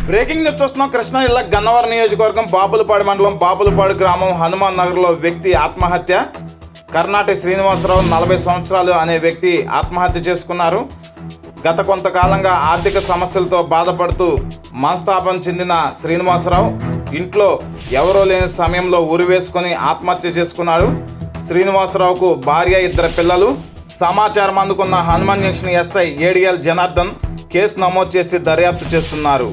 Breaking news చూస్తున్నాం. కృష్ణా జిల్లా గన్నవరం నియోజకవర్గం బాపులపాడు మండలం బాపులపాడు గ్రామం హనుమాన్ నగర్లో వ్యక్తి ఆత్మహత్య. కర్ణాటి శ్రీనివాసరావు 40 సంవత్సరాలు అనే వ్యక్తి ఆత్మహత్య చేసుకున్నారు. గత కొంతకాలంగా ఆర్థిక సమస్యలతో బాధపడుతూ మనస్తాపం చెందిన శ్రీనివాసరావు ఇంట్లో ఎవరూ లేని సమయంలో ఉరివేసుకొని ఆత్మహత్య చేసుకున్నాడు. శ్రీనివాసరావుకు భార్య, 2 పిల్లలు. సమాచారం అందుకున్న Hanuman junction SI ADL Janardhan case నమోదు చేసి దర్యాప్తు చేస్తున్నారు.